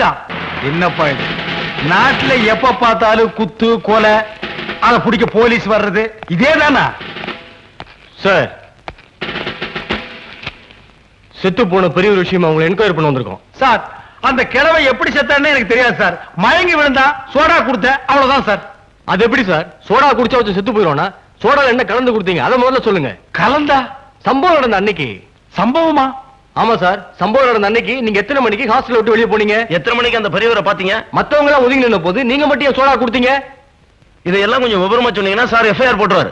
குத்தா? என்னப்பா இது? நாட்டுல எப்ப பார்த்தாலும் குத்து கொலை, அதை பிடிக்க போலீஸ் வர்றது இதேதானா சார்? செத்து போன பெரிய ஒரு விஷயம் அவங்களை என்கொயரி பண்ண வந்திருக்கோம் சார். அந்த கிழவை எப்படி செத்தான்னு எனக்கு தெரியாது சார். மயங்கி விழுந்தா சோடா கொடுத்த, அவ்வளவுதான் சார். அது எப்படி சார்? சோடா குடிச்சா வச்சு செத்து போயிடுவானா? சோடால என்ன கலந்து கொடுத்தீங்க அதை முதல்ல சொல்லுங்க. கலந்தா? சம்பவம் நடந்த அன்னைக்கு. சம்பவமா? ஆமா சார், சம்பவம் நடந்த அன்னைக்கு நீங்க எத்தனை மணிக்கு ஹாஸ்டல் விட்டு வெளியே போனீங்க? எத்தனை மணிக்கு அந்த பெரியவரை பாத்தீங்க? மத்தவங்க எல்லாம் ஒதுங்கி நின்ன போது நீங்க மட்டும் ஏன் சோடா கொடுத்தீங்க? இதெல்லாம் கொஞ்சம் விவரமா சொன்னீங்கன்னா சார் எஃப்ஐஆர் போட்டுருவாரு.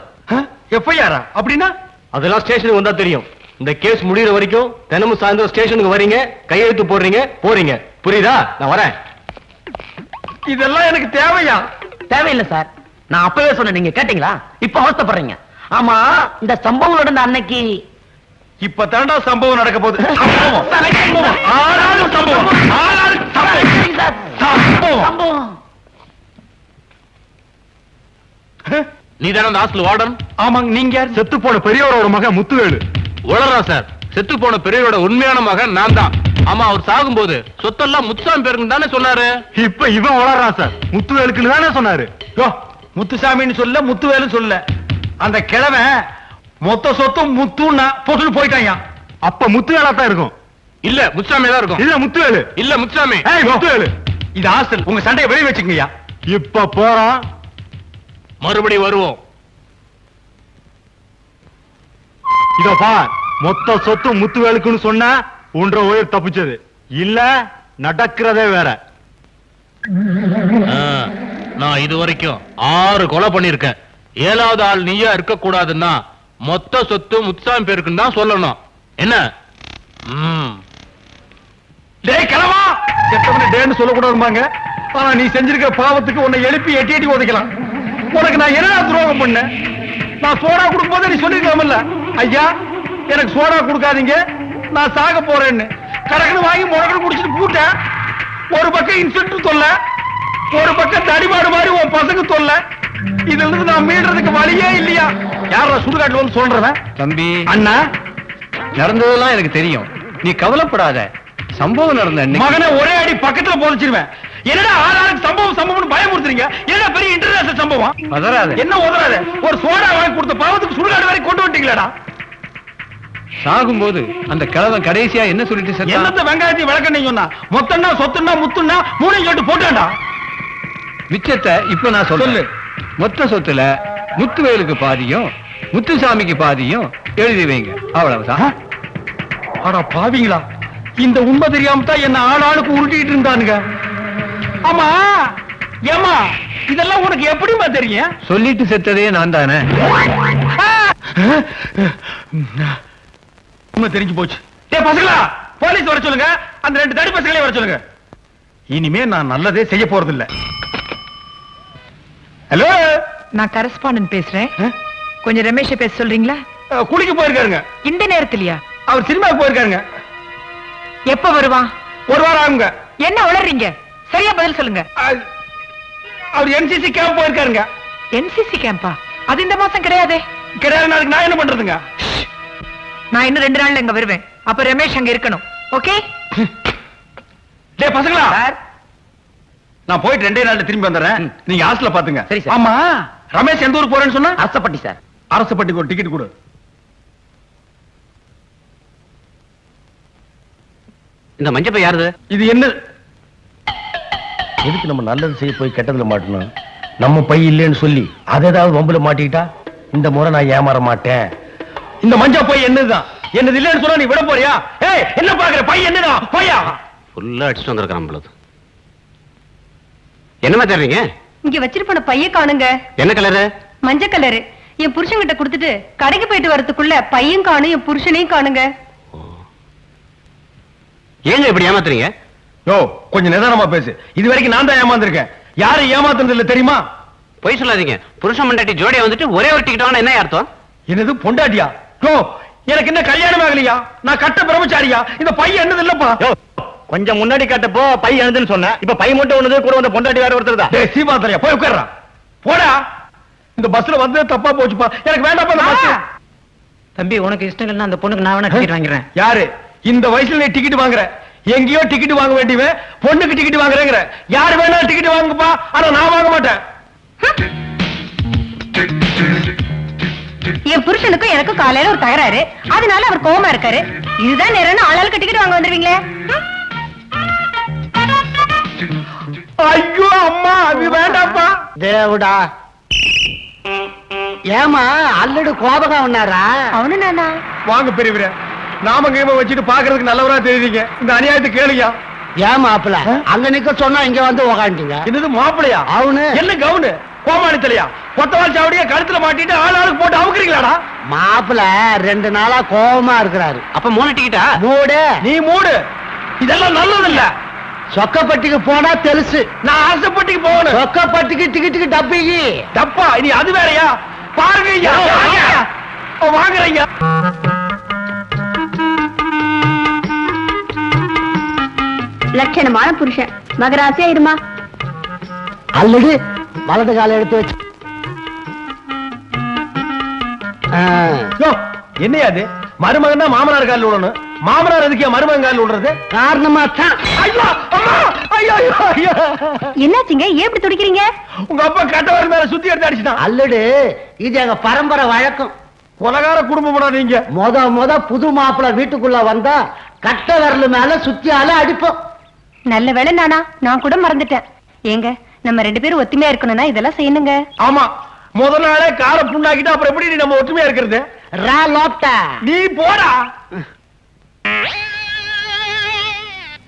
எஃப்ஐஆரா? அப்படின்னா அதெல்லாம் ஸ்டேஷனுக்கு வந்தா தெரியும். இந்த கேஸ் முடியற வரைக்கும் தினமும் சாயந்தரம் ஸ்டேஷனுக்கு வரீங்க, கையெழுத்து போடுறீங்க, போறீங்க. புரியுதா? நான் வரேன். இதெல்லாம் எனக்கு தேவையா? தேவையில்லை சார். நான் அப்பவே சொன்னேன், நீங்க கேட்டீங்களா? இப்ப அவஸ்தைப்படுறீங்க. ஆமா, இந்த சம்பவம் நடந்த அன்னைக்கு இப்ப தாண்டா சம்பவம் நடக்க போகுது. சம்பவம். ஆளாளு சம்பவம். ஆளாளு சம்பவம். சம்பவம். சம்பவம். நீ தானே அந்த ஹாஸ்டல் வார்டன்? ஆமாங்க. நீங்க யார்? செத்து போன பெரியவரோட மகன் முத்துவேலு. உளறா சார்? செத்து போன பெரியவரோட உண்மையான மகன் நான் தான். ஆமா, அவர் சாகும்போது சொத்தெல்லாம் முத்துசாமி பேருக்கு தானே சொன்னாரு. இப்ப இவன் உளறான் சார். முத்துவேலுக்குன்னு தானே சொன்னாரு. முத்துசாமின்னு சொல்ல, முத்துவேலு சொல்ல. அந்த கிழமை மொத்த சொத்தும் முத்துன்னா போட்டு போயிட்டாங்க. அப்ப முத்துவேலா தான் இருக்கும். இல்ல முத்துசாமி தான் இருக்கும். இல்ல முத்துவேலு. இல்ல முத்துசாமி. முத்துவேலு. இது ஹாஸ்டல். உங்க சண்டையை வெளியே வச்சுக்கங்கய்யா. இப்ப போறோம், மறுபடியும் வருவோம். இதோ பார், மொத்த சொத்து முத்துவேலுக்குன்னு சொன்னா உன்ற உயிர் தப்பிச்சது. இல்ல நடக்கிறதே வேற. நான் இது வரைக்கும் 6 கொலை பண்ணிருக்கேன். 7வது ஆள் நீயா இருக்க கூடாதுன்னா மொத்த சொத்து முத்துசாமி பேருக்குன்னு தான் சொல்லணும். என்ன? டேய் கிழவா, செத்தவன டேன்னு சொல்லக்கூடாதுமாங்க. ஆனா நீ செஞ்சிருக்கிற பாவத்துக்கு உன்னை எழுப்பி எட்டி எட்டி உதைக்கலாம். உனக்கு நான் என்ன துரோகம் பண்ணேன்? நான் சோடா கொடுக்கும் போது நீ சொல்லிருக்கலாமல்ல, ஐயா எனக்கு சோடா கொடுக்காதீங்க, நான் சாக போறேன்னு. கடக்குன்னு வாங்கி முடக்கணும் குடிச்சிட்டு போட்டேன். ஒரு பக்கம் இன்ஸ்பெக்டர் தொல்ல, ஒரு பக்கம் தடிமாடு மாதிரி உன் பசங்க தொல்ல. இதுல இருந்து நான் மீடுறதுக்கு வழியே இல்லையா? யாரா சுடுகாட்டுல வந்து சொல்றவன்? தம்பி, அண்ணா, நடந்ததெல்லாம் எனக்கு தெரியும், நீ கவலைப்படாத. சம்பவம் நடந்த மகனை ஒரே அடி பக்கத்துல போதிச்சிருவேன். என்னடா ஆளாளுக்கு சம்பவம் சம்பவம் பயமுறுத்துறீங்க? என்ன பெரிய இன்டர்நேஷனல் சம்பவம்? உதறாத. என்ன உதறாத? ஒரு சோடா வாங்கி கொடுத்த பாவத்துக்கு சுடுகாடு வரை கொண்டு வந்துட்டீங்களா? சாகும்போது அந்த கிழவன் கடைசியா என்ன சொல்லிட்டு செத்தான்? என்னத்த வெங்காயத்தை விளக்கணும் சொன்னா? மொத்தம்னா சொத்துன்னா முத்துன்னா மூணையும் சொல்லிட்டு போட்டான்டா. மிச்சத்தை இப்ப நான் சொல்லு. மொத்த சொத்துல முத்துவேலுக்கு பாதியும் முத்துசாமிக்கு பாதியும் எழுதி வைங்க, அவ்வளவுதான். ஆனா பாவீங்களா, இந்த உண்மை தெரியாம தான் என்ன ஆளாளுக்கு உருட்டிட்டு இருந்தானுங்க. ஆமா ஏமா, இதெல்லாம் உனக்கு எப்படிமா தெரியும்? சொல்லிட்டு செத்ததே நான் தானே. உண்மை தெரிஞ்சு போச்சு. டேய் பசங்களா, போலீஸ் வர சொல்லுங்க. அந்த 2 தடி பசங்களே வர சொல்லுங்க. இனிமே நான் நல்லதே செய்ய போறது இல்ல. ஹலோ, நான் கரஸ்பாண்டன்ட் பேசுறேன். கொஞ்சம் ரமேஷை பேச சொல்றீங்களா? குளிக்க போயிருக்காருங்க. இந்த நேரத்திலயா? அவர் சினிமாவுக்கு போயிருக்காருங்க. எப்ப வருவான்? 1 வாரம் ஆகுங்க. என்ன உளறீங்க? சரியா பதில் சொல்லுங்க. அவர் NCC கேம்ப் போயிருக்காருங்க. NCC CAMPA? அது இந்த மாசம் கிடையாதே. கிடையாது. நாளைக்கு நான் என்ன பண்றதுங்க? நான் இன்னும் 2 நாள்ல இங்க வருவேன். அப்ப ரமேஷ் அங்க இருக்கணும். ஓகே? டேய் பசங்களா, நான் போயிட்டு 2 நாள்ல திரும்பி வந்துடுறேன். நீங்க ஹாஸ்டல்ல பாத்துங்க. சரி சார். ஆமா, ரமேஷ் எந்த ஊருக்கு போறேன்னு சொன்னா? அரசப்பட்டி சார். அரசப்பட்டிக்கு ஒரு டிக்கெட் கொடு. இந்த மஞ்சப்பை யாருது? இது என்ன? எதுக்கு நம்ம நல்லது செய்ய போய் கெட்டதுல மாட்டணும்? நம்ம பை இல்லைன்னு சொல்லி அதை ஏதாவது வம்புல மாட்டிக்கிட்டா இந்த முறை நான் ஏமாற மாட்டேன். இந்த மஞ்சா பை என்னதுதான்? என்னது இல்லைன்னு சொன்னா நீ விட போறியா? ஏய், என்ன பாக்குற? பை என்னதான்? பையா ஃபுல்லா அடிச்சுட்டு வந்திருக்கான் பொழுது. என்னமா தர்றீங்க? இங்க வச்சிட்டு போன பைய காணுங்க. என்ன கலரு? மஞ்சள் கலரு. என் புருஷன் கிட்ட கொடுத்துட்டு கடைக்கு போயிட்டு வரதுக்குள்ள பையன் காணும், என் புருஷனையும் காணுங்க. ஏங்க இப்படி ஏமாத்துறீங்க? யோ, கொஞ்சம் நிதானமா பேசு. இது வரைக்கும் நான் தான் ஏமாந்திருக்கேன். யாரும் ஏமாத்துறது இல்ல தெரியுமா? பொய் சொல்லாதீங்க. புருஷன் மண்டாட்டி ஜோடியா வந்துட்டு ஒரே ஒரு டிக்கெட் வாங்க என்ன அர்த்தம்? என்னது பொண்டாட்டியா? யோ, எனக்கு என்ன கல்யாணம் ஆகலையா? நான் கட்ட பிரம்மச்சாரியா? இந்த பை என்னது இல்லப்பா. கொஞ்சம் முன்னாடி காட்டப்போ பை எழுதுன்னு சொன்ன, இப்ப பை மட்டும் ஒண்ணுது, கூட வந்த பொண்டாட்டி வேற ஒருத்தர் தான். டேய் சீமாத்தரையா, போய் உட்கார்றா. போடா. இந்த பஸ்ல வந்து தப்பா போச்சுப்பா. எனக்கு வேண்டாப்பா இந்த பஸ். தம்பி, உனக்கு இஷ்டம் இல்லைன்னா அந்த பொண்ணுக்கு நான் வேணா டிக்கெட் வாங்குறேன். யாரு இந்த வயசுல நீ டிக்கெட் வாங்குற? எங்கேயோ டிக்கெட் வாங்க வேண்டியவன் பொண்ணுக்கு டிக்கெட் வாங்குறேங்கிற. யாரு வேணாலும் டிக்கெட் வாங்குப்பா, ஆனா நான் வாங்க மாட்டேன். என் புருஷனுக்கும் எனக்கும் காலையில ஒரு தகராறு, அதனால அவர் கோவமா இருக்காரு. இதுதான் நேரம் ஆளாளுக்கு டிக்கெட் வாங்க வந்துருவீங்களே. ஐயோ அம்மா, அது வேண்டாப்பா. தேவடா, ஏமா அல்லடு கோபகம் உன்னாரா? அவனு நானா? வாங்க பெரியவரே, நாம கேம வச்சுட்டு பாக்குறதுக்கு நல்லவரா தெரியுறீங்க. இந்த அநியாயத்தை கேளுயா. ஏன் மாப்பிள அங்க நிக்க சொன்னா இங்க வந்து உக்காந்துங்க? என்னது மாப்பிளையா? அவனு என்ன கவுனு கோமாளி தலையா? கொத்தவால் சாவடியா கழுத்துல மாட்டிட்டு ஆளாளுக்கு போட்டு அமுக்குறீங்களாடா? மாப்பிள 2 நாளா கோபமா இருக்கிறாரு. அப்ப 3 டிக்கெட்டா? மூடு. நீ மூடு. இதெல்லாம் நல்லது இல்ல. சொக்கப்பட்டிக்கு போனா தெலுசு. நான் ஆசைப்பட்டிக்கு போகணும். சொக்கப்பட்டிக்கு டிக்கெட்டுக்கு டப்பிக்கு டப்பா இனி அது வேறயா? பாருங்க ஐயா, வாங்குறீங்க. லட்சணமான புருஷன், மகராசியா இருமா. அல்லது வலது கால எடுத்து வச்சு. என்னையா அது? மருமகன் தான் மாமனார் காலில் விடணும். மாமனார் எதுக்கு மருமகன் காலில் விடுறது? காரணமா தான். ஐயோ அம்மா, ஐயோ ஐயோ ஐயோ. என்னாச்சுங்க, ஏன் இப்படி துடிக்கிறீங்க? உங்க அப்பா கட்டவர் மேல சுத்தி எடுத்து அடிச்சுட்டான். அல்லடு இது எங்க பரம்பரை வழக்கம். கொலகார குடும்பம் நீங்க. முத புது மாப்பிள வீட்டுக்குள்ள வந்தா கட்ட விரல் மேல சுத்தியால அடிப்போம். நல்ல வேளை நானா, நான் கூட மறந்துட்டேன். ஏங்க, நம்ம 2 பேரும் ஒத்துமையா இருக்கணும்னா இதெல்லாம் செய்யணுங்க. ஆமா, முதல் நாளே கார புண்ணாக்கிட்டு அப்புறம் எப்படி நம்ம ஒற்றுமையா இருக்கிறது? நீ போடா.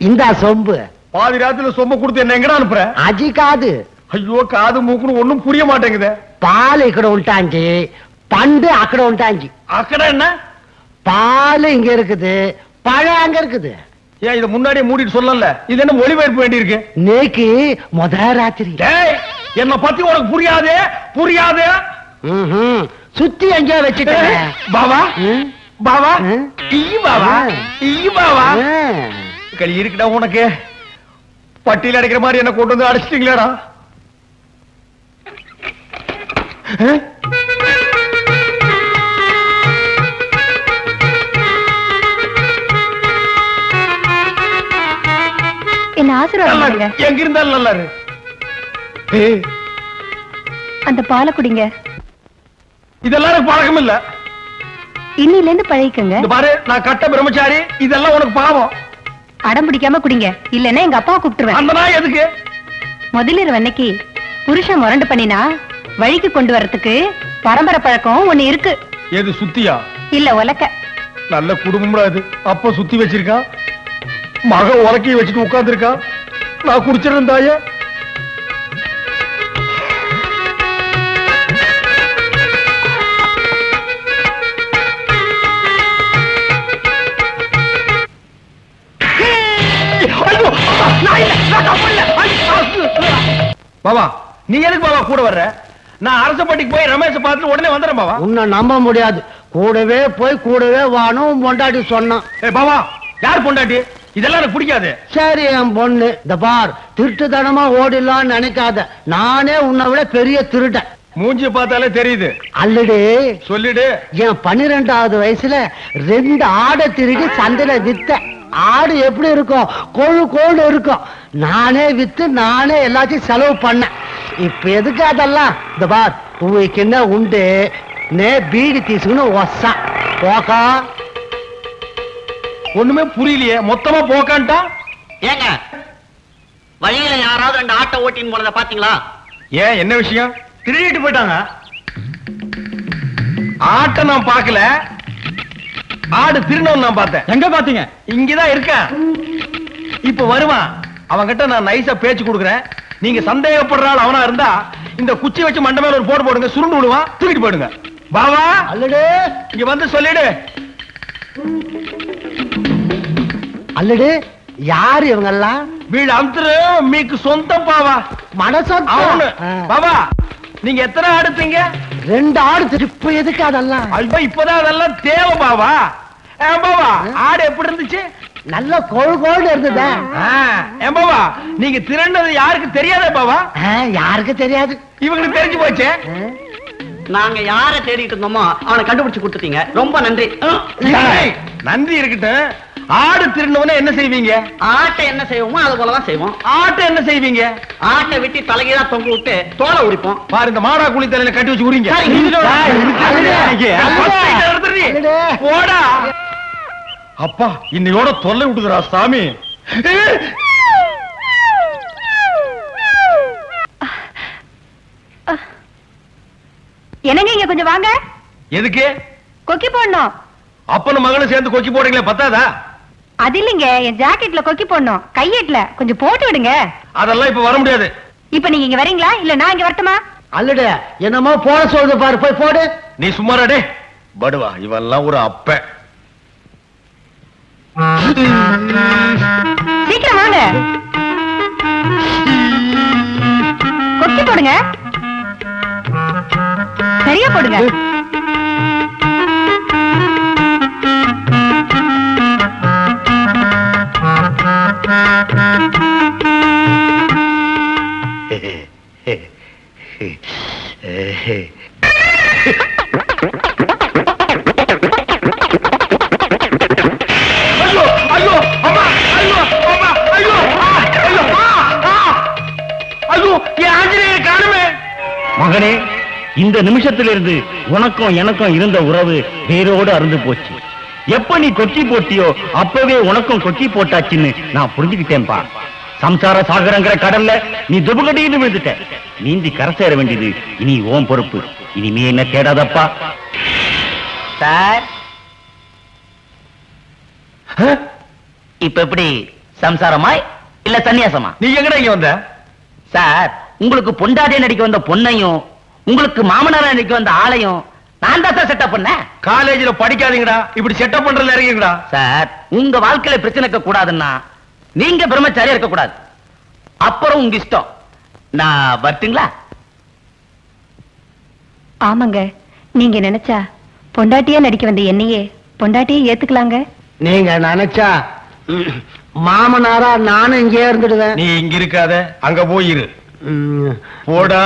இந்த சொம்பு பாதி ராத்திரில சொம்ப கொடுத்து என்ன எங்கடா அனுப்புற? அஜி காது. ஐயோ, காது மூக்குன்னு ஒண்ணும் புரிய மாட்டேங்குது. பால் ఇక్కడ ఉంటాంజி, பண்டு అక్కడ ఉంటాంజி. அக்கட என்ன? பால் இங்க இருக்குது, பழம் அங்க இருக்குது. ஏன் இத முன்னாடியே மூடிட்டு சொல்லல? இது என்ன மொழிபெயர்ப்பு வேண்டி இருக்கு? நேக்கு முத ராத்திரி. டேய், என்ன பத்தி உனக்கு புரியாது புரியாது. சுத்தி எங்கேயோ வச்சுட்டேன். பாவா பாவா, ஈ பாவா, ஈ பாவா. ம். களி இருக்குடா உனக்கு. பட்டியல அடைக்கிற மாதிரி என்ன கொண்டு வந்து அடிச்சிட்டீங்களேடா. என்ன ஆசீர்வாதம் பண்ணுங்க. எங்க இருந்தாலும் நல்லா இரு. அந்த பாலை குடிங்க. இதெல்லாம் எனக்கு பழக்கம் இல்ல. இன்னில இருந்து பழகிக்கங்க. இந்த பாரு, நான் கட்ட பிரம்மச்சாரி. இதெல்லாம் உனக்கு பாவம். அடம் பிடிக்காம குடிங்க, இல்லன்னா எங்க அப்பாவை கூப்பிட்டுருவேன். அந்த நாய் எதுக்கு? முதலிரவு அன்னைக்கு புருஷன் முரண்டு பண்ணினா வழிக்கு கொண்டு வரதுக்கு பரம்பரை பழக்கம் ஒண்ணு இருக்கு. எது சுத்தியா? இல்ல உலக்க. நல்ல குடும்பம்டா இது. அப்ப சுத்தி வச்சிருக்கா, மக உலக்கையை வச்சுட்டு உட்கார்ந்து இருக்கா. நான் குடிச்சிருந்தேன் தாயே. பாபா, நீ எதுக்கு பாபா கூட வர்ற? நான் அரசப்பட்டிக்கு போய் ரமேஷ் பார்த்துட்டு உடனே வந்துடுறேன் பாபா. உன்னை நம்ப முடியாது. கூடவே போய் கூடவே வானும் பொண்டாட்டி சொன்னான். பாபா, யார் பொண்டாட்டி? இதெல்லாம் எனக்கு பிடிக்காது. சரி என் பொண்ணு, இந்த பார், திருட்டுத்தனமா ஓடிடலான்னு நினைக்காத. நானே உன்னை விட பெரிய திருடன். மூஞ்சி பார்த்தாலே தெரியுது. அல்லது சொல்லிடு. என் 12வது வயசுல 2 ஆடை திருடி சந்தையில வித்த. ஆடு எப்படி இருக்கும்? கொழு கொழு இருக்கும். நானே வித்து நானே எல்லாத்தையும் செலவு பண்ணேன். இப்ப எதுக்கு அதெல்லாம்? இந்த பார், உங்களுக்கு என்ன உண்டு? நே பீடி தீசுன்னு ஒசா போக்கா. ஒண்ணுமே புரியலையே, மொத்தமா போக்கான்ட்டா. ஏங்க, வழியில யாராவது 2 ஆட்டோ ஓட்டின்னு போனத பாத்தீங்களா? ஏன், என்ன விஷயம்? திருடிட்டு போயிட்டாங்க. ஆட்டை நான் பார்க்கல, ஆடு திருநவன் நான் பார்த்தேன். எங்க பாத்தீங்க? இங்கதான் இருக்கேன். இப்ப வருவான். அவன்கிட்ட நான் நைஸா பேச்சு கொடுக்குறேன். நீங்க சந்தேகப்படுற ஆள் அவனா இருந்தா இந்த குச்சி வச்சு மண்டை மேல ஒரு போடு போடுங்க, சுருண்டு விடுவான், தூக்கிட்டு போயிடுங்க. பாவா, அல்லடு இங்க வந்து சொல்லிடு. அல்லடு யாரு இவங்க எல்லாம்? வீடு அமுத்துரு மீக்கு சொந்தம் பாவா. மனசொந்த அவனு. பாவா, நீங்க எத்தனை ஆடுத்தீங்க? 2 ஆடு. இப்ப எதுக்கு அதெல்லாம்? ஐயோ, இப்பதான் அதெல்லாம் தேவை பாவா. பாவா, ஆடு எப்படி இருந்துச்சு? நல்ல கொழு கொழு இருந்ததா? ஏன் பாவா, நீங்க திரண்டது யாருக்கு தெரியாதே பாவா? யாருக்கு தெரியாது. இவங்களுக்கு தெரிஞ்சு போச்சே. நாங்க யார தேடிட்டு இருந்தோமோ அவனை கண்டுபிடிச்சு கொடுத்துட்டீங்க. ரொம்ப நன்றி. நன்றி இருக்கட்டும். ஆடு திருடினவன என்ன செய்வீங்க? ஆட்டை என்ன செய்வோமோ அது போலதான் செய்வோம். ஆட்டை என்ன செய்வீங்க? ஆட்டை வெட்டி தலைகீழா தொங்க விட்டு தோலை உரிப்போம். பாரு, இந்த மாடா குழி தலையில கட்டி வச்சு உரிங்க. போடா. அப்பா, இன்னையோட தொல்லை விட்டுக்கிறா சாமி. என்னங்க இங்க கொஞ்சம் வாங்க. எதுக்கு? கொக்கி போடணும். அப்பனும் மகளும் சேர்ந்து கொக்கி போடுறீங்களே, பத்தாதா? அது இல்லைங்க, என் ஜாக்கெட்ல கொக்கி போடணும், கையெட்ல கொஞ்சம் போட்டு விடுங்க. அதெல்லாம் இப்ப வர முடியாது. இப்ப நீங்க இங்க வரீங்களா இல்ல நான் இங்க வரட்டுமா? அல்லடே, என்னமோ போட சொல்லுது பாரு, போய் போடு. நீ சும்மாடே. படுவா, இவெல்லாம் ஒரு அப்ப. சீக்கிரம் வாங்க, கொக்கி போடுங்க, சரியா போடுங்க. மகனே, இந்த நிமிஷத்திலிருந்து உனக்கும் எனக்கும் இருந்த உறவு வேரோடு அருந்து போச்சு. எப்ப நீ கொக்கி போட்டியோ அப்பவே உனக்கும் கொக்கி போட்டாச்சுன்னு நான் புரிஞ்சுக்கிட்டேன்பா. சம்சார சாகரங்கிற கடல்ல நீ துபகடின்னு விழுந்துட்ட. நீந்தி கரை சேர வேண்டியது இனி ஓம் பொறுப்பு. இனிமே என்ன தேடாதப்பா. சார், இப்ப எப்படி சம்சாரமாய் இல்ல சன்னியாசமா? நீ எங்கடா இங்க வந்த? சார், உங்களுக்கு பொண்டாட்டிய நடிக்க வந்த பொண்ணையும் உங்களுக்கு மாமனார நடிக்க வந்த ஆளையும் நான் தான் சார் செட்டப் பண்ணேன். காலேஜ்ல படிக்காதீங்கடா, இப்படி செட்டப் பண்றதுல இறங்கிங்கடா. சார், உங்க வாழ்க்கையில பிரச்சனை இருக்க கூடாதுன்னா நீங்க பிரம்மச்சாரியா இருக்க கூடாது. அப்புறம் உங்க இஷ்டம். நான் வரட்டுங்களா? ஆமாங்க, நீங்க நினைச்சா பொண்டாட்டியா நடிக்க வந்த என்னையே பொண்டாட்டியே ஏத்துக்கலாங்க. நீங்க நினைச்சா மாமனாரா நானும் இங்கே இருந்துடுவேன். நீ இங்க இருக்காத, அங்க போயிரு. போடா.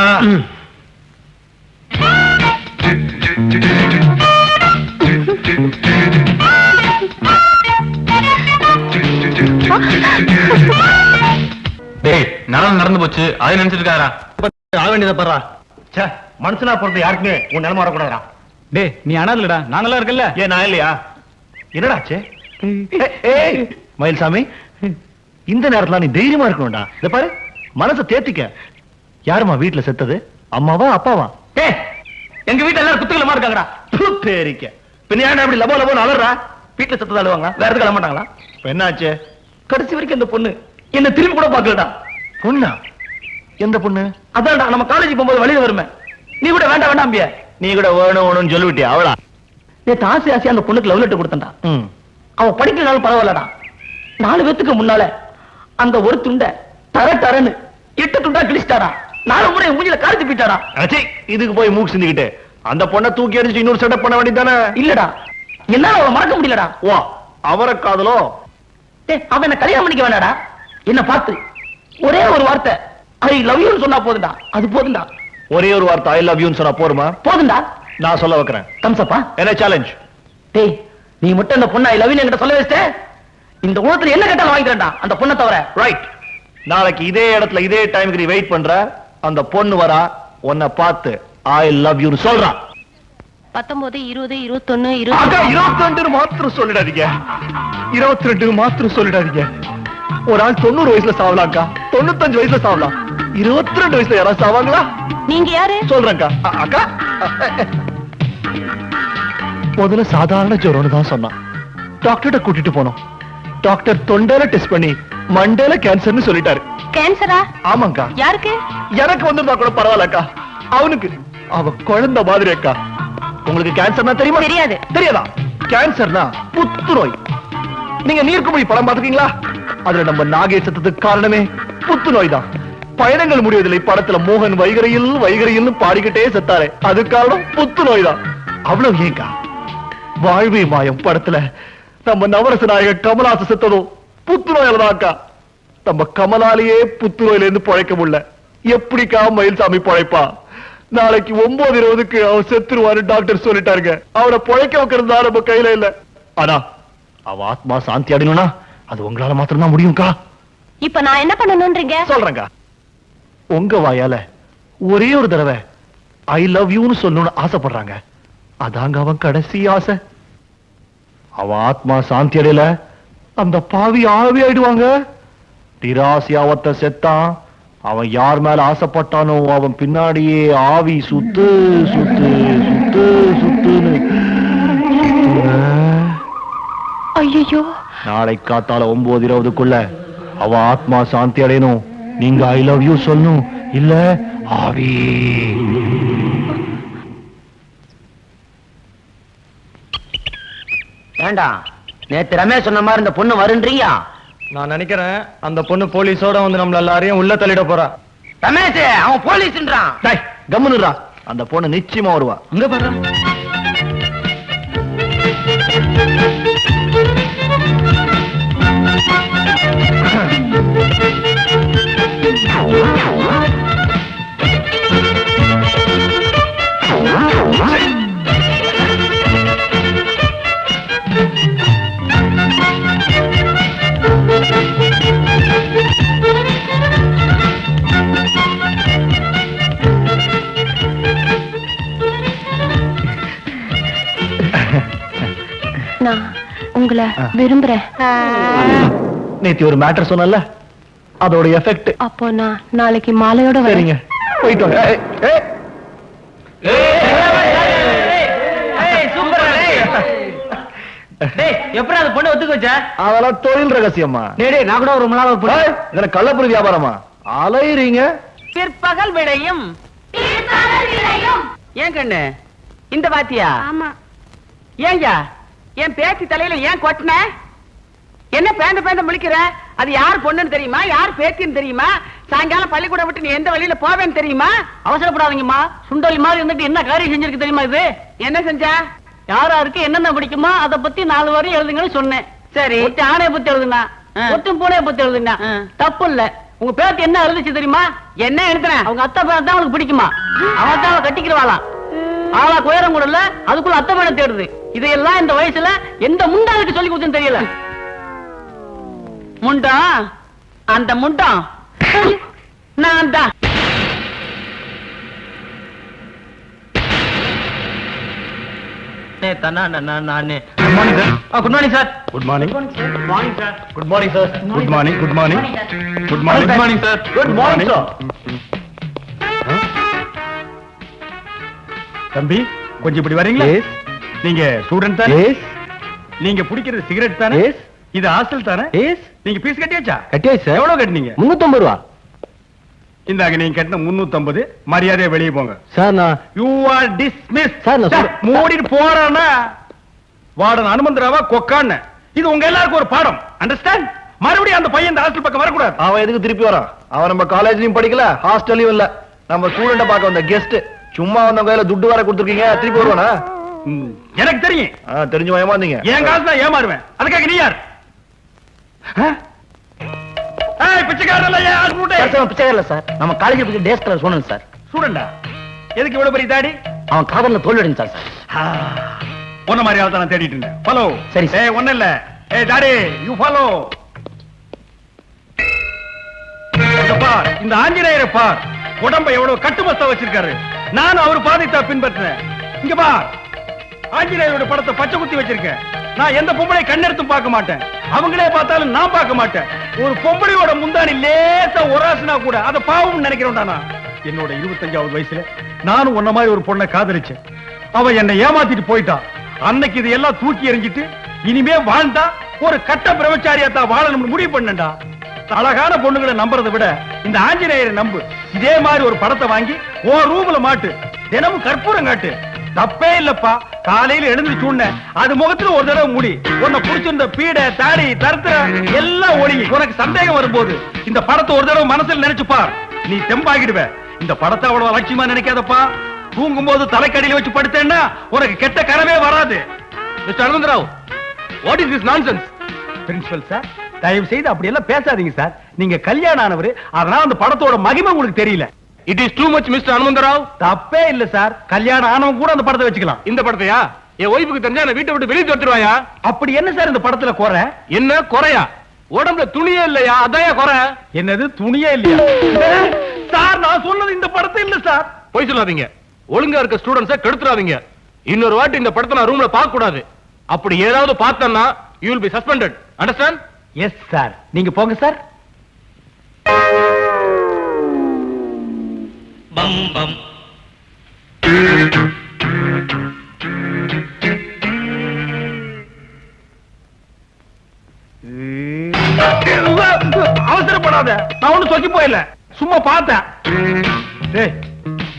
டேய், நடந்து போச்சு, அதை நினைச்சிட்டு இருக்காரா? ஆக வேண்டியதை பண்றா. மனுஷனா பிறந்த யாருக்குமே உன் நிலைமை வரக்கூடாதா? டேய், நீ அனாதலடா, நாங்கெல்லாம் இருக்கல்ல. ஏன் நான் இல்லையா? என்னடாச்சு? மயில்சாமி, இந்த நேரத்துல நீ தைரியமா இருக்கணும்டா. இத பாரு, மனசை தேத்திக்க. யாருமா வீட்டுல செத்தது? அம்மாவா அப்பாவா? எங்க வீட்டுல எல்லாரும் குத்துகளமா இருக்காங்கடா. பேரிக்க பின்ன ஏன்டா அப்படி லபோ லபோன்னு அலறா? வீட்டுல செத்து அழுவாங்க, வேற எதுக்கு அழ மாட்டாங்களா? இப்ப என்னாச்சு? கடைசி வரைக்கும் அந்த பொண்ணு என்ன திரும்பி கூட பாக்கலடா. பொண்ணா? எந்த பொண்ணு? அதான்டா, நம்ம காலேஜ் போகும்போது வழியில வருமே. நீ கூட வேண்டாம் வேண்டாம்பிய. நீ கூட வேணும்னு சொல்லிவிட்டியா? அவளா? நேத்து ஆசை ஆசையா அந்த பொண்ணுக்கு லவ் லெட்டர் கொடுத்தா. ம். அவ படிக்கலனாலும் பரவாயில்லடா. 4 பேத்துக்கு முன்னால அந்த ஒரு துண்டை தர தரன்னு 8 துண்டா கிழிச்சிட்டாரா. 4 முறை மூஞ்சில காரிச்சு போயிட்டாரா. அச்சே, இதுக்கு போய் மூக்கு சிந்திக்கிட்டு அந்த பொண்ணை தூக்கி எறிஞ்சு இன்னொரு செட்டப் பண்ண வேண்டியதானே? இல்லடா, என்னால அவளை மறக்க முடியலடா. ஓ, அவரை காதலோ? அவன் என்ன கல்யாணம் பண்ணிக்க வேண்டாடா. என்ன பார்த்து ஒரே ஒரு வார்த்தை ஐ லவ் யூன்னு சொன்னா போதுண்டா. அது போதுண்டா. ஒரே ஒரு வார்த்தை ஐ லவ் யூன்னு சொன்னா போருமா? போதுண்டா. நான் சொல்ல வைக்கிறேன். தம்சப்பா. என்ன சேலஞ்ச்? டேய், நீ மட்டும் அந்த பொண்ணை ஐ லவ் யூ என்கிட்ட சொல்ல வச்சிட்ட, இந்த உலகத்துல என்ன கேட்டாலும் வாங்கிக்கிறேன்டா அந்த பொண்ணை தவிர. ரைட். நாளைக்கு இதே இடத்துல இதே டைமுக்கு நீ வெயிட் பண்ற. அந்த பொண்ணு வரா, உன்னை பார்த்து ஐ லவ் யூன்னு சொல்றா. 19, 20, 21, 22 மாத்திரம் சொல்லிடாதீங்க. 22 மாத்திரம் சொல்லிடாதீங்க. ஒரு ஆள் 90 வயசுல சாவலாம்க்கா, 95 வயசுல சாவலாம். 22 வயசுல யாராவது சாவாங்களா? நீங்க யாரு? சொல்றேன்க்கா. அக்கா, முதல்ல சாதாரண ஜுரம்னு தான் சொன்னான். டாக்டர்கிட்ட கூட்டிட்டு போனோம். டாக்டர் தொண்டையில டெஸ்ட் பண்ணி மண்டையில கேன்சர்னு சொல்லிட்டாரு. கேன்சரா? ஆமாங்கா. யாருக்கு? எனக்கு வந்திருந்தா கூட பரவாயில்லக்கா, அவனுக்கு அவ குழந்தை மாதிரி அக்கா. உங்களுக்கு கேன்சர்னா தெரியுமா? தெரியாது. தெரியாதா? கேன்சர்னா புத்துநோய். நீங்க நீர்க்குமிழி படம் பார்த்திருக்கீங்களா? அதுல நம்ம நாகே செத்ததுக்கு காரணமே புத்துநோய் தான். பயணங்கள் முடிவதில்லை படத்துல மோகன் வைகரையில் பாடிக்கிட்டே செத்தாரே, அது காரணம் புத்துநோய் தான். அவ்வளவு ஏங்கா, வாழ்வே மாயம் படத்துல நம்ம நவரச நாயகர் கமலாச செத்ததும் புத்துநோயில தான் அக்கா. நம்ம கமலாலேயே புத்துநோயில இருந்து பழைக்க முடியல. எப்படிக்கா மயில்சாமி பழைப்பா? நாளைக்கு 9:20க்கு அவன் செத்துருவாரு டாக்டர் சொல்லிட்டாருங்க. அவனை பழைக்க வைக்கிறது தான் நம்ம கையில இல்ல. ஆனா அவ ஆத்மா சாந்தி அடையணும்னா அது உங்களால மாத்திரம்தான் முடியும்க்கா. இப்ப நான் என்ன பண்ணணும்ன்றீங்க? சொல்றேங்க. உங்க வாயால ஒரே ஒரு தடவை ஐ லவ் யூன்னு சொல்லணும்னு ஆசைப்படுறாங்க. அதாங்க அவன் கடைசி ஆசை. அவ ஆத்மா சாந்தி அடையல அந்த பாவி ஆவி ஆயிடுவாங்க. திராசியாவத்த செத்தான். அவன் யார் மேல ஆசைப்பட்டானோ அவன் பின்னாடியே ஆவி சுத்து சுத்து சுத்து சுத்துன்னு. ஐயோ, நாளை காத்தால 9:20க்குள்ள அவ ஆத்மா சாந்தி அடையணும். நீங்க ஐ லவ் யூ சொல்லணும். இல்ல ஆவி. ஏண்டா நேத்து ரமேஷ் சொன்ன மாதிரி இந்த பொண்ணு வருன்றீங்க? நான் நினைக்கிறேன் அந்த பொண்ணு போலீஸோட வந்து நம்மள எல்லாரையும் உள்ள தள்ளிட போறா. ரமேஷ் அவன் போலீஸ்ன்றான். டேய் கம்முனுடா. அந்த பொண்ணு நிச்சயமா வருவா. இங்க பாரு. நான் உங்களை விரும்புறேன். நேத்தி ஒரு மேட்டர் சொன்னல அதோட எஃபெக்ட். அப்போ நான் நாளைக்கு மாலையோட சரிங்க, போயிட்டு வாங்க. எப்படி அந்த பொண்ணு ஒத்துக்க வச்ச? அதெல்லாம் தொழில் ரகசியமா. நான் கூட ஒரு இதெல்லாம் கள்ளப்பொருள் வியாபாரமா அலையறீங்க? பிற்பகல் விளையும் ஏன் கண்ணு இந்த பாத்தியா? ஆமா. ஏங்க என் பேத்தி தலையில ஏன் கொட்டின? என்ன பேந்த பேந்த முழிக்கிற? அது யார் பொண்ணுன்னு தெரியுமா? யார் பேத்தின்னு தெரியுமா? சாயங்காலம் பள்ளிக்கூடம் விட்டு நீ எந்த வழியில போவேன்னு தெரியுமா? அவசரப்படாதீங்கம்மா. சுண்டலி மாதிரி இருந்துட்டு என்ன காரியம் செஞ்சிருக்கு தெரியுமா? இது என்ன செஞ்சா? யாராருக்கு என்னென்ன பிடிக்குமோ அதை பத்தி 4 வரி எழுதுங்கன்னு சொன்னேன். சரி, ஆணைய பத்தி எழுதுனா, ஒட்டும் பூனைய பத்தி எழுதுனா தப்பு இல்ல. உங்க பேத்தி என்ன எழுதுச்சு தெரியுமா? என்ன எழுதுறேன்? அவங்க அத்தை பேர் தான் அவளுக்கு பிடிக்குமா? அவன் தான் அவளை கட்டிக்கிறவாளாம். ஆளா குயரம் கூட இல்ல, அதுக்குள்ள அத்தை பேரை தேடுது. இதையெல்லாம் இந்த வயசுல எந்த முண்டாளுக்கு சொல்லி கொடுத்துன்னு தெரியல. முண்டா, அந்த முண்டம் நான் தான். Good morning sir. Good morning. Good morning sir. Good morning sir. Good morning. Good morning. Good morning. Good morning sir. Good morning sir. தம்பி கொஞ்சம் இப்படி வரீங்களா? நீங்க ஸ்டூடண்ட் தானே? நீங்க பிடிக்கிறது சிகரெட் தானே? இது ஹாஸ்டல் தானே? நீங்க ஃபீஸ் கட்டியாச்சா? கட்டியாச்சு சார். எவ்வளவு கட்டினீங்க? 350 ரூபா. இந்தாங்க நீங்க கட்டின 350. மரியாதையா வெளியே போங்க. சார் நான் யூ ஆர் டிஸ்மிஸ். சார் நான் மூடிட்டு போறானா வார்டன் அனுமந்தராவா கொக்கான்னு. இது உங்க எல்லாருக்கும் ஒரு பாடம். அண்டர்ஸ்டாண்ட்? மறுபடியும் அந்த பையன் இந்த ஹாஸ்டல் பக்கம் வரக்கூடாது. அவன் எதுக்கு திருப்பி வரான்? அவன் நம்ம காலேஜ்லயும் படிக்கல, ஹாஸ்டல்லயும் இல்ல. நம்ம ஸ்டூடெண்ட பார்க்க வந்த கெஸ்ட். சும்மா வந்தவங்க கையில துட்டு வர கொடுத்துருக்கீங்க, திருப்பி வருவானா? எனக்கு தெரியும். தெரிஞ்சு ஏமாந்தீங்க. என் காசு தான் ஏமாறுவேன். அதுக்காக நீ யார்? பிச்சைக்காரல சார். நம்ம காலேஜ் பத்தி டேஸ் கலர் சொன்னேன் சார். ஸ்டூடெண்டா? எதுக்கு இவ்வளவு பெரிய தாடி? அவன் காதல்ல தோல்வி அடைஞ்சான் சார். ஒன்ன மாதிரி ஆள் தான் நான் தேடிட்டு இருந்தேன். ஃபாலோ. சரி சார். ஒண்ணு இல்ல. தாடி யூ ஃபாலோ. பார், இந்த ஆஞ்சநேயரை பார். உடம்ப எவ்வளவு கட்டுமஸ்தா வச்சிருக்காரு. நானும் அவர் பாதைத்தா பின்பற்றினேன். இங்க பார், ஆஞ்சநேயரோட படத்தை பச்சை குத்தி வச்சிருக்கேன். நான் எந்த பொம்பளை கண்ணெடுத்தும் பார்க்க மாட்டேன். அவங்களே பார்த்தாலும் நான் பார்க்க மாட்டேன். ஒரு பொம்பளையோட முந்தானி லேசா ஒராசுனா கூட அத பாவம் நினைக்கிறேன்டா. என்னோட 25வது வயசுல நானும் உன்ன மாதிரி ஒரு பொண்ணை காதலிச்சேன். அவ என்னை ஏமாத்திட்டு போயிட்டான். அன்னைக்கு இதையெல்லாம் தூக்கி எறிஞ்சிட்டு இனிமே வாழ்ந்தா ஒரு கட்ட பிரம்மச்சாரியா தான் வாழணும்னு முடிவு பண்ணேன்டா. அழகான பொண்ணுகளை நம்புறதை விட இந்த ஆஞ்சநேயரை நம்பு. இதே மாதிரி ஒரு படத்தை வாங்கி உன் ரூம்ல மாட்டு. தினமும் கற்பூரம் காட்டு. தப்பே இல்லப்பா. காலையில எழுந்து சொன்ன அது முகத்துல ஒரு தடவை மூடி. உன்னை புடிச்சிருந்த பீடை தாடி தருத்திர எல்லாம் ஒழுங்கி உனக்கு சந்தேகம் வரும்போது இந்த படத்தை ஒரு தடவை மனசுல நினைச்சு பார். நீ தெம்பாகிடுவ. இந்த படத்தை அவ்வளவு லட்சியமா நினைக்காதப்பா. தூங்கும் போது தலைக்கடியில வச்சு படுத்தேன்னா உனக்கு கெட்ட கனவே வராது. Mister Anantharao, what is this nonsense? Principal sir, தயவு செய்து அப்படி எல்லாம் பேசாதீங்க சார். நீங்க கல்யாணம் ஆனவர், அதனால அந்த படத்தோட மகிமை உங்களுக்கு தெரியல. It is too much mister Anumantharao. தப்பே இல்ல சார். கல்யாணம் ஆனவங்க கூட அந்த படத்தை வச்சுக்கலாம். இந்த படத்தையா? என் ஒய்ஃபுக்கு தெரிஞ்சா என்ன வீட்டை விட்டு வெளியே துரத்துருவாயா? அப்படி என்ன சார் இந்த படத்துல குறை? என்ன குறையா? உடம்புல துணியே இல்லையா, அதான் குறை. என்னது துணியே இல்லையா? சார் நான் சொன்னது இந்த படத்தை இல்ல சார். போய் சொல்லாதீங்க. ஒழுங்கா இருக்க ஸ்டூடண்ட்ஸை கெடுத்துறாதீங்க. இன்னொரு வாட்டி இந்த படத்தை நான் ரூம்ல பார்க்க கூடாது. அப்படி ஏதாவது பார்த்தேன்னா you will be suspended. Understand? Yes sir. நீங்க போங்க சார். பம் பம் அவசரப்படாத. நான் ஒண்ணு சொக்கி போயில, சும்மா பார்த்தேன். டேய்,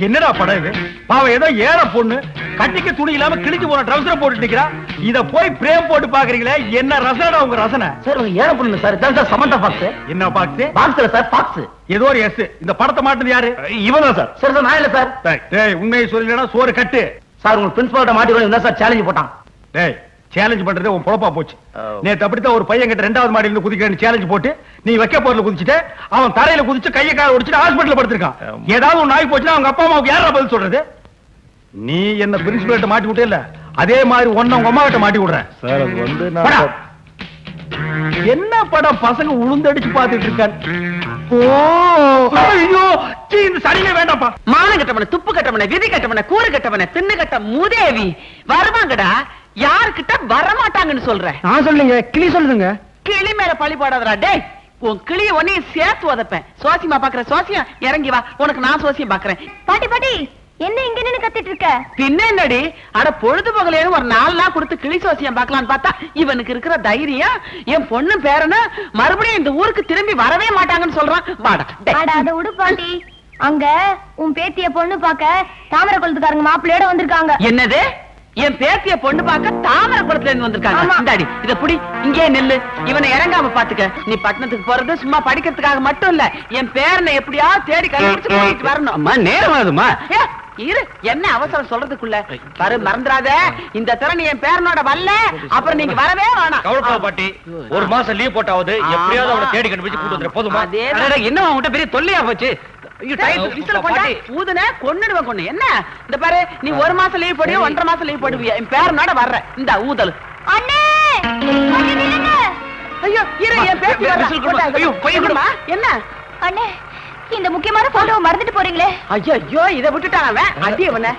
என்னடா படம் இது? பாவம் ஏதோ ஏற பொண்ணு கட்டிக்க துணி இல்லாம கிழிச்சு போன ட்ரவுசரை போட்டு நிக்கிறா. இத போய் பிரேம் போட்டு பாக்குறீங்களே, என்ன ரசனடா உங்க ரசனை? சார் உங்க ஏற பொண்ணு சார். இதான் சார் சமந்தா பாக்ஸ். என்ன பாக்ஸ்? பாக்ஸ்ல சார் பாக்ஸ். ஏதோ ஒரு எஸ். இந்த படத்தை மாட்டுது யாரு? இவன் தான் சார். சார் நான் இல்ல சார். டேய், உண்மையை சொல்லலனா சோறு கட்டு. சார் உங்க பிரின்சிபால்ட்ட மாட்டிடுவோம் தான் சார் சேலஞ்ச் போட்டான். டேய், சேலஞ்ச் பண்றதே உன் பொழப்பா போச்சு. நேத்து அப்படித்தான் ஒரு பையன் கிட்ட 2வது மாடியில இருந்து குதிக்கிறேன்னு சேலஞ்ச் போட்டு நீ வைக்க போறல குதிச்சிட்டு அவன் தரையில குதிச்சு கையை கால ஒடிச்சிட்டு ஹாஸ்பிடல்ல படுத்திருக்கான். ஏதாவது ஒரு நாய் போச்சுன்னா அவங்க அப்பா அம்மாவுக்கு யாரா பதில் சொல்றது? நீ என்ன பிரின்சிபல்ட்ட மாட்டி விட்டே இல்ல, அதே மாதிரி ஒன்ன உங்க அம்மா கிட்ட மாட்டி விடுறேன். சார் அது வந்து போடா. என்ன படம் பசங்க உளுந்தடிச்சு பாத்துட்டு இருக்கான். ஓ ஐயோ, சீ, இந்த சரியே வேண்டாப்பா. மான கட்டவன, துப்பு கட்டவன, விதி கட்டவன, கூறு கட்டவன, தின்னு கட்ட மூதேவி வருவாங்கடா. யாருக்கிட்ட வரமாட்டாங்கன்னு சொல்ற? நான் சொல்லுங்க, கிளி சொல்லுங்க. கிளி மேல பழி போடாதடா. டேய், உன் கிளிய ஒன்னையும் சேர்த்து உதப்பேன். சோசியமா பாக்குற சோசியம் இறங்கி வா, உனக்கு நான் சோசியம் பாக்குறேன். பாட்டி பாட்டி என்ன இங்க நின்னு கத்திட்டு இருக்க? பின்ன என்னடி, அட பொழுது பகலேன்னு ஒரு 4 நாள் கொடுத்து கிளி சோசியம் பார்க்கலான்னு பார்த்தா இவனுக்கு இருக்கிற தைரியம் என் பொண்ணு பேரனு மறுபடியும் இந்த ஊருக்கு திரும்பி வரவே மாட்டாங்கன்னு சொல்றான். வாடா. அட அத விடு பாட்டி. அங்க உன் பேத்திய பொண்ணு பாக்க தாமரை குளத்துக்காரங்க மாப்பிள்ளையோட வந்திருக்காங்க. என்னது? என் பேத்திய பொண்ணு பார்க்க தாமரை குளத்துல இருந்து வந்திருக்காங்க. ஆமா. இந்தாடி இத புடி, இங்கே நெல்லு. இவனை இறங்காம பாத்துக்க. நீ பட்டணத்துக்கு போறது சும்மா படிக்கிறதுக்காக மட்டும் இல்ல, என் பேரனை எப்படியாவது தேடி கண்டுபிடிச்சு கூட்டிட்டு வரணும். அம்மா நேரம் ஆகுதுமா. ஏ, இரு, என்ன அவசரம் சொல்றதுக்குள்ள பாரு, மறந்துடாத. இந்த திறன் என் பேரனோட வரல அப்புறம் நீங்க வரவே வேணாம். கவலைப்படாத பாட்டி, ஒரு மாசம் லீவ் போட்டாவது எப்படியாவது அவனை தேடி கண்டுபிடிச்சு கூட்டு வந்துரு போதுமா? அதேதான். என்ன உன்கிட்ட பெரிய தொல்லையா போச்சு? ஊதுன கொன்னுடுவேன் கொன்னு. என்ன இந்த பாரு, நீ 1 மாசம் லீவ் போடுவியா 1.5 மாசம் லீவ் போடுவியா? என் பேரனோட வர்ற இந்த ஊதல். அண்ணே அண்ணே நில்லுங்க. ஐயோ இரு, என் பேத்தி வர்றா. ஐயோ, பையன் கொடுமா. என்ன அண்ணே, இந்த முக்கியமான போட்டோவை மறந்துட்டு போறீங்களே. ஐயோ இத விட்டுட்டான் அவன். அடி அவன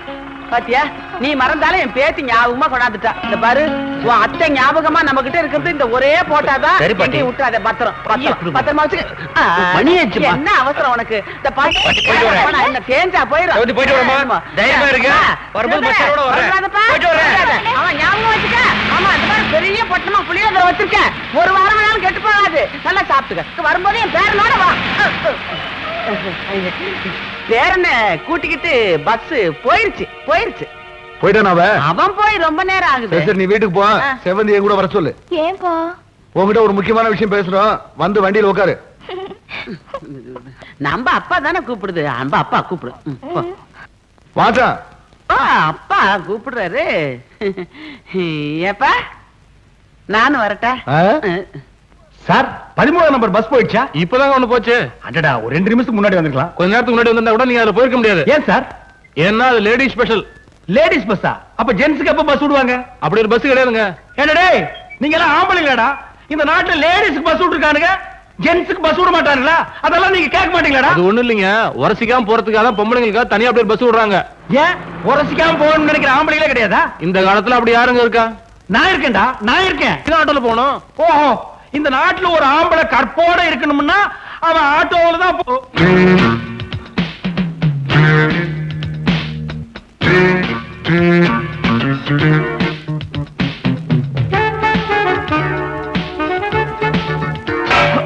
பாத்தியா? நீ மறந்தாலும் என் பேத்தி ஞாபகமா கொண்டாந்துட்டா. இந்த பாரு, உன் அத்தை ஞாபகமா நம்ம கிட்ட இருக்கிறது இந்த ஒரே போட்டாதான். சரி பாட்டி. விட்டுறாத. பத்திரமா வச்சுக்க. மணி ஆச்சுமா. என்ன அவசரம் உனக்கு? இந்த பாட்டி போயிட்டு வரேன். என்ன தேஞ்சா போயிடும். போயிட்டு வரேம்மா. தைரியமா இருங்க. வரும்போது பஸ்ஸோட வரேன். போயிட்டு வரேன். அவன் ஞாபகம் வச்சுக்க. ஆமா, இந்த மாதிரி பெரிய பட்டணமா புளியோதரை வச்சிருக்கேன். ஒரு வாரம் வேணாலும் கெட்டு போகாது. நல்லா சாப்பிட்டுக்க. வரும்போது என் பேரனோட வா. பேரனை கூட்டிக்கிட்டு பஸ் போயிருச்சு. போயிட்டான் அவன் போய் ரொம்ப நேரம் ஆகுது. சரி, நீ வீட்டுக்கு போ. செவந்தி என் கூட வர சொல்லு. ஏன்பா? உங்ககிட்ட ஒரு முக்கியமான விஷயம் பேசுறோம். வந்து வண்டியில உட்காரு. நம்ம அப்பா தானே கூப்பிடுது. நம்ம அப்பா கூப்பிடு. போ. வாசா, அப்பா கூப்பிடுறாரு. ஏப்பா நானும் வரட்டா? சார் 13ஆம் நம்பர் பஸ் போயிடுச்சா? இப்பதாங்க ஒண்ணு போச்சு. அடடா, ஒரு 2 நிமிஷத்துக்கு முன்னாடி வந்துக்கலாம். கொஞ்ச நேரத்துக்கு முன்னாடி வந்தா கூட நீங்க அதுல போயிருக்க முடியாது. ஏன் சார்? ஏன்னா அது லேடி ஸ்பெஷல். லேடிஸ் பஸ்ஸா? அப்ப ஜென்ஸுக்கு எப்ப பஸ் விடுவாங்க? அப்படி ஒரு பஸ் கிடையாதுங்க. என்னடே, நீங்க எல்லாம் ஆம்பளைங்களாடா? இந்த நாட்டுல லேடிஸ்க்கு பஸ் விட்டுருக்கானுங்க, ஜென்ஸுக்கு பஸ் விட மாட்டாங்களா? அதெல்லாம் நீங்க கேட்க மாட்டீங்களாடா? அது ஒண்ணு இல்லைங்க, உரசிக்காம போறதுக்காக தான் பொம்பளைங்களுக்காக தனியா அப்படி பஸ் விடுறாங்க. ஏன் உரசிக்காம போகணும்னு நினைக்கிற ஆம்பளைங்களே கிடையாதா? இந்த காலத்துல அப்படி யாருங்க இருக்கா? நான் இருக்கேன்டா, நான் இருக்கேன். ஆட்டோல போகணும். ஓஹோ, இந்த நாட்டுல ஒரு ஆம்பளை கற்போட இருக்கணும்னா அவன் ஆட்டோல தான்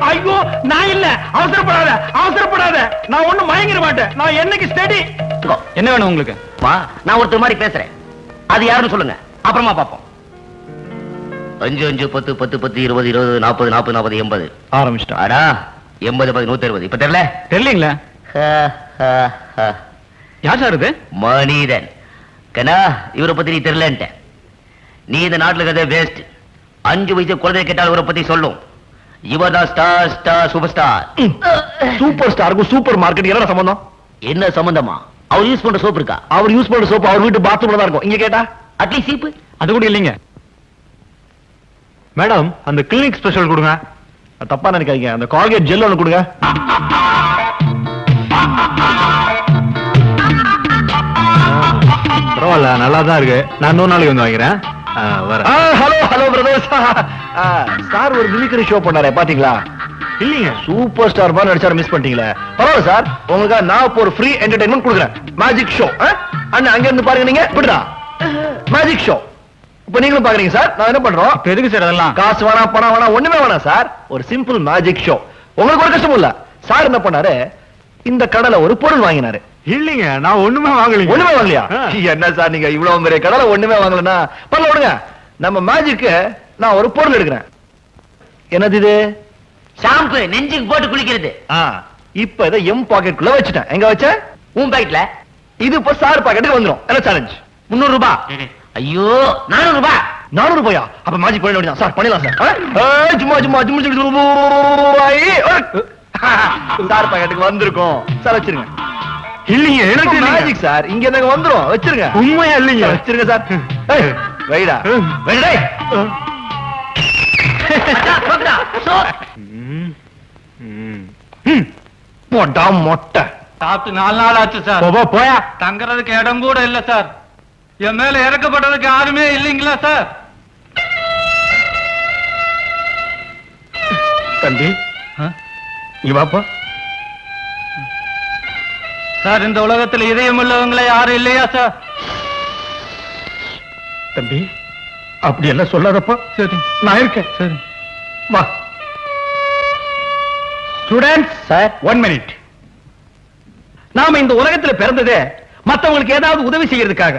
ஐயோ, நான் இல்ல. அவசரப்படாத. நான் ஒண்ணும் மயங்கிட மாட்டேன். நான் என்னைக்கு ஸ்டடி. என்ன வேணும் உங்களுக்கு? நான் ஒருத்தர் மாதிரி பேசுறேன். அது யாருன்னு சொல்லுங்க, அப்புறமா பாப்போம். 5 5 10 10 10 20 20 40 40 40 80 ஆரம்பிச்சிட்டா. அடா 80 10 160. இப்ப தெரியல? தெரியலீங்களா? யார் சார் இது? மனிதன் கண்ணா, இவரை பத்தி நீ தெரியலன்ட்ட. நீ இந்த நாட்டுல இருக்கிறத வேஸ்ட். 5 வயசு குழந்தை கேட்டால் இவரை பத்தி சொல்லும். இவர் தான் ஸ்டார் சூப்பர் ஸ்டார். சூப்பர் ஸ்டாருக்கு சூப்பர் மார்க்கெட் என்ன சம்பந்தம்? என்ன சம்பந்தமா? அவர் யூஸ் பண்ற சோப்பு இருக்கா? அவர் யூஸ் பண்ற சோப்பு அவர் வீட்டு பாத்ரூம்ல தான் இருக்கும். இங்க கேட்டா அட்லீஸ்ட் சீப்பு அது கூட இல்லைங்க. மேடம் அந்த கிளினிக் ஸ்பெஷல் கொடுங்க. தப்பா நினைக்காதீங்க, அந்த கால்கேட் ஜெல் ஒன்று கொடுங்க. பரவாயில்ல, நல்லா தான் இருக்கு. நான் இன்னொரு நாளைக்கு வந்து வாங்கிறேன். Hello hello brothers. சார் ஒரு மிமிக்ரி ஷோ பண்ணாரே பாத்தீங்களா? இல்லைங்க. சூப்பர் ஸ்டார் மாதிரி நடிச்சாரு, மிஸ் பண்ணிட்டீங்களே. பரவாயில்ல சார், உங்களுக்கு நான் இப்போ ஒரு ஃப்ரீ என்டர்டைன்மெண்ட் கொடுக்குறேன். Magic show. அண்ணா அங்க இருந்து பாருங்க, நீங்க விடுடா. மேஜிக் ஷோ இப்ப நீங்களும் பாக்குறீங்க சார். நான் என்ன பண்றோம்? எதுக்கு சார் அதெல்லாம்? காசு வேணாம், பணம் வேணாம், ஒண்ணுமே வேணாம் சார். ஒரு சிம்பிள் மேஜிக் ஷோ. உங்களுக்கு ஒரு கஷ்டமும் இல்ல. சார் என்ன பண்ணாரு, இந்த கடலை ஒரு பொருள் வாங்கினாரு. இல்லைங்க, நான் ஒண்ணுமே வாங்கலைங்க. ஒண்ணுமே வாங்கலையா? என்ன சார் நீங்க இவ்வளவு பெரிய கடலை ஒண்ணுமே வாங்கலன்னா பரவாயில்ல விடுங்க. நம்ம மேஜிக்கு நான் ஒரு பொருள் எடுக்கிறேன். என்னது இது? ஷாம்பு நெஞ்சுக்கு போட்டு குளிக்கிறது. இப்ப இதை எம் பாக்கெட்டுக்குள்ள வச்சுட்டேன். எங்க வச்ச? உன் பாக்கெட்ல. இது இப்ப சார் பாக்கெட்டுக்கு வந்துரும். என்ன சேலஞ்ச்? 300 ரூபாய். ஐயோ 400 ரூபாய். 400 ரூபாயா? அப்ப மேஜிக் பண்ண வேண்டியதான் சார். பண்ணிடலாம் சார். சும்மா சும்மா சும்மா சார் பாக்கெட்டுக்கு வந்திருக்கோம் சார். வச்சிருங்க. இல்லைங்க, எனக்கு மேஜிக் சார் இங்க எனக்கு வந்துரும். வச்சிருங்க. உண்மையா இல்லைங்க? வச்சிருங்க சார். வைடா வைடா. போட்டா மொட்டை. சாப்பிட்டு 4 நாள் ஆச்சு சார். போயா. தங்கறதுக்கு இடம் கூட இல்ல சார். என் மேல இறக்கப்பட்டதுக்கு யாருமே இல்லைங்களா சார்? தம்பி இவாப்பா சார், இந்த உலகத்துல இதயம் உள்ளவங்கள யாரும் இல்லையா சார்? தம்பி அப்படி எல்லாம் சொல்லாதப்பா. சரி, நான் இருக்கேன். சரி. வா. Students sir 1 minute. நாம இந்த உலகத்துல பிறந்ததே மத்தவங்களுக்கு ஏதாவது உதவி செய்யறதுக்காக.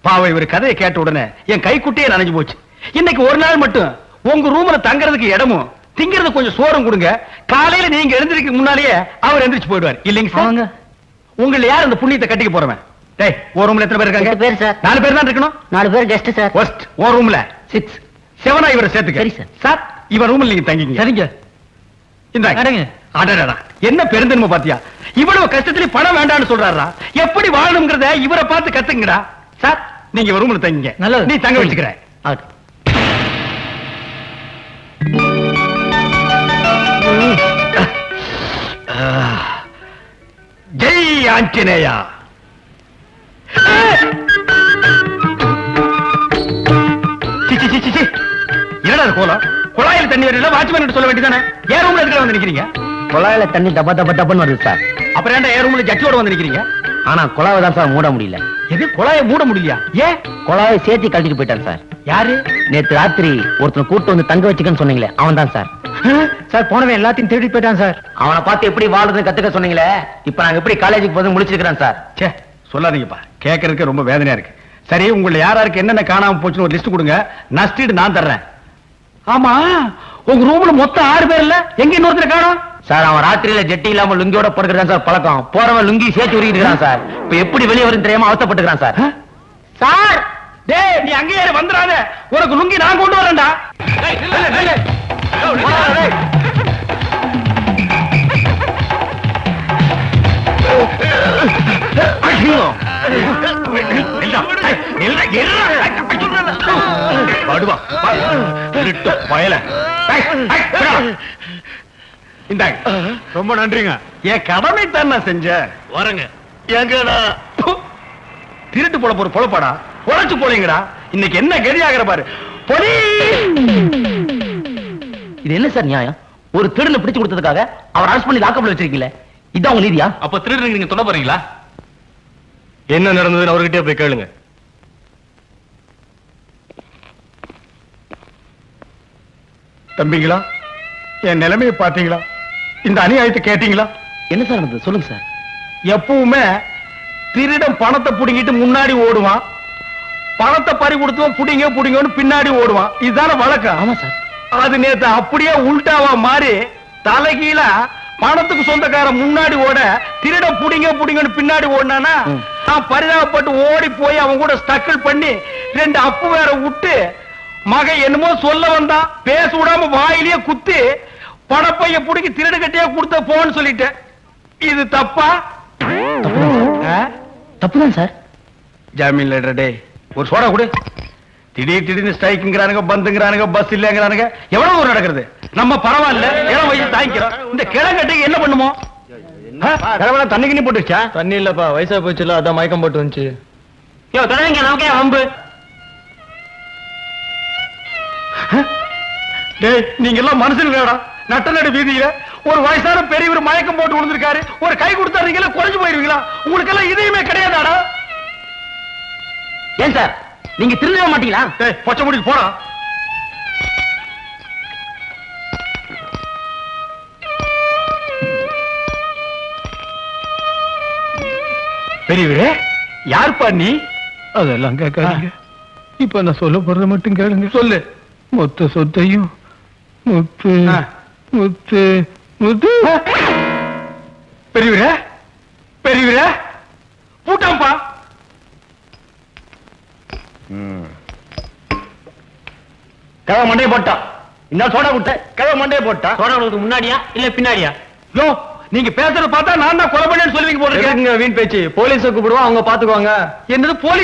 பாவம், இவர் கதையை கேட்ட உடனே என் கைக்குட்டியே நனைஞ்சு போச்சு. இன்னைக்கு ஒரு நாள் மட்டும் உங்க ரூம்ல தங்கறதுக்கு இடமும் திங்கிறது கொஞ்சம் சோறும் கொடுங்க. காலையில நீங்க எழுந்திருக்க முன்னாலேயே அவர் எந்திரிச்சு போயிடுவார். இல்லைங்க சார்? உங்களை யார் அந்த புண்ணியத்தை கட்டிக்க போறவன்? டேய், ஒரு ரூம்ல எத்தனை பேர் இருக்காங்க? 8 பேர் சார். 4 பேர் தான் இருக்கணும். 4 பேர் கெஸ்ட் சார். ஃபர்ஸ்ட் ஒரு ரூம்ல 6. 7 இவரை சேர்த்துக்க. சரி சார். சார், இவர் ரூம்ல நீங்க தங்கிங்க. சரிங்க. இந்தாங்க. அடடடா, என்ன பெருந்தன்மை பாத்தியா? இவ்வளவு கஷ்டத்துல பணம் வேண்டாம்னு சொல்றாரா? எப்படி வாழணும்ங்கறத இவரை பார்த்து கத்துங்கடா. சார், நீங்க இவர் ரூம்ல தங்கிங்க. நல்லது. நீ தங்க வச்சுக்கிற. ஜெய் ஆஞ்சநேயா. என்னடா கோலம்? குழாயில் தண்ணி வரல, வாட்ச்மேன் சொல்ல வேண்டியதானே? ஏன் ரூம்ல எதுக்கு வந்து நிக்கிறீங்க? குழாயில தண்ணி டப்பா டப்பா டப்பான்னு வருது சார். அப்புறம் ஏன்டா ஏன் ரூம்ல ஜட்டியோட வந்து நிக்கிறீங்க? ஆனா குழாவை தான் சார் மூட முடியல. எது குழாயை மூட முடியலையா? ஏன்? குழாவை சேர்த்து கழட்டிட்டு போயிட்டான் சார். யாரு? நேத்து ராத்திரி ஒருத்தனை கூட்டு வந்து தங்க வச்சுக்கன்னு சொன்னீங்களே, அவன் தான் சார். சார், போனவன் எல்லாத்தையும் திருடி போயிட்டான் சார். அவனை பார்த்து எப்படி வாழ்றதுன்னு கத்துக்க சொன்னீங்களே, இப்ப நாங்க எப்படி காலேஜுக்கு போது முடிச்சிருக்கிறேன் சார். சே, சொல்லாதீங்கப்பா, கேட்கறதுக்கு ரொம்ப வேதனையா இருக்கு. சரி, உங்களை யாராருக்கு என்னென்ன காணாம போச்சுன்னு ஒரு லிஸ்ட் கொடுங்க. நஷ்டீடு நான் தர்றேன். ஆமா, உங்க ரூம்ல மொத்தம் 6 பேர் இல்ல, எங்க இன்னொருத்தர் காணோம்? சார், அவன் ராத்திரியில ஜெட்டி இல்லாம லுங்கியோட படுக்கிறான் சார் பழக்கம். போறவன் லுங்கி சேர்த்து உருகிட்டு சார். இப்ப எப்படி வெளியே வரும் தெரியாம அவசப்பட்டுக்கிறான் சார். சார், டேய், நீ அங்கேயே வந்துடாத. உனக்கு லுங்கி நான் கொண்டு வரேன்டா. ரொம்ப நன்றிங்க. என் கடமை தான் நான் செஞ்சேன். வரங்க. எங்கடா திருட்டு போட போற பொழப்பாடா? உழைச்சு போலீங்கடா. இன்னைக்கு என்ன கதியாகிற பாரு. பொடி. இது என்ன சார் நியாயம்? ஒரு திருடனை பிடிச்சு கொடுத்ததுக்காக அவர் அரெஸ்ட் பண்ணி லாக்கப்ல வச்சிருக்கீங்களே, இதான் உங்க நீதியா? அப்ப திருடுறீங்க, நீங்க சொல்ல போறீங்களா? என்ன நடந்ததுன்னு அவர்கிட்டயே போய் கேளுங்க. தம்பிங்களா, என் நிலைமையை பாத்தீங்களா? இந்த அநியாயத்தை கேட்டீங்களா? என்ன சார் நடந்தது சொல்லுங்க சார். எப்பவுமே திருடன் பணத்தை புடிங்கிட்டு முன்னாடி ஓடுவான், பணத்தை பறி கொடுத்தவன் புடிங்க புடிங்கன்னு பின்னாடி ஓடுவான். இதுதானே வழக்கம். ஆமா சார். அது நேத்து அப்படியே உல்டாவா மாறி தலைகீழ பணத்துக்கு சொந்தக்காரன் முன்னாடி ஓட, திருட புடிங்க புடிங்கன்னு பின்னாடி ஓடினானா, நான் பரிதாபப்பட்டு ஓடி போய் அவன் கூட ஸ்டக்கிள் பண்ணி 2 அப்பு வேற விட்டு, மகன் என்னமோ சொல்ல வந்தான், பேச விடாம வாயிலேயே குத்தி பணப்பைய புடிக்கி திருடு கட்டியே கொடுத்த போன்னு சொல்லிட்டேன். இது தப்பா? தப்புதான் சார். ஜாமீன் லெட்டர். டே, ஒரு சோடா கொடு. திடீர்னு ஸ்ட்ரைக்குங்கிறானுங்க, பந்துங்கிறானுங்க, பஸ் இல்லங்கிறானுங்க. எவ்வளவு தூரம் நடக்கிறது? நம்ம பரவாயில்ல, இளம் வயசு தாங்கிக்கிறோம். இந்த கிழங்கட்டைக்கு என்ன பண்ணுமோ? தண்ணி கிண்ணி போட்டுச்சா? தண்ணி இல்லப்பா, வயசா போச்சுல, அதான் மயக்கம் போட்டு வந்துச்சு. நமக்கே வம்பு. டேய், நீங்க எல்லாம் மனுஷனுங்கடா. நட்ட நடு வீதியில ஒரு வயசான பெரியவர் மயக்கம் போட்டு விழுந்திருக்காரு. ஒரு கை கொடுத்தாருங்களா, குறைஞ்சு போயிருவீங்களா? உங்களுக்கு எல்லாம் இதயமே கிடையாதாடா? ஏன் சார் நீங்க திரும்ப மாட்டீங்களா? டேய், பொச்சை முடிக்கு போடா. பெரியவரே, யாருப்பா நீ? அதெல்லாம் கேட்காதீங்க. இப்ப நான் சொல்ல போறத மட்டும் கேளுங்க. சொல்லு. மொத்த சொத்தையும் முத்து ஆ. முத்து முத்து பெரியவரே, பெரியவரே, பூட்டாம்பா. கிழவன் மண்டையை போட்டா. இந்த சோடா கொடுத்த கிழவன் மண்டையை போட்டா. சோடா உங்களுக்கு முன்னாடியா இல்ல பின்னாடியா? யோ, நீங்க பேசுறத பார்த்தா நான் தான் கொலை பண்ணேன்னு சொல்லுவீங்க போல இருக்கு. வீண் பேச்சு. போலீஸை கூப்பிடுவோம், அவங்க பாத்துக்குவாங்க. என்னது போலீஸ்?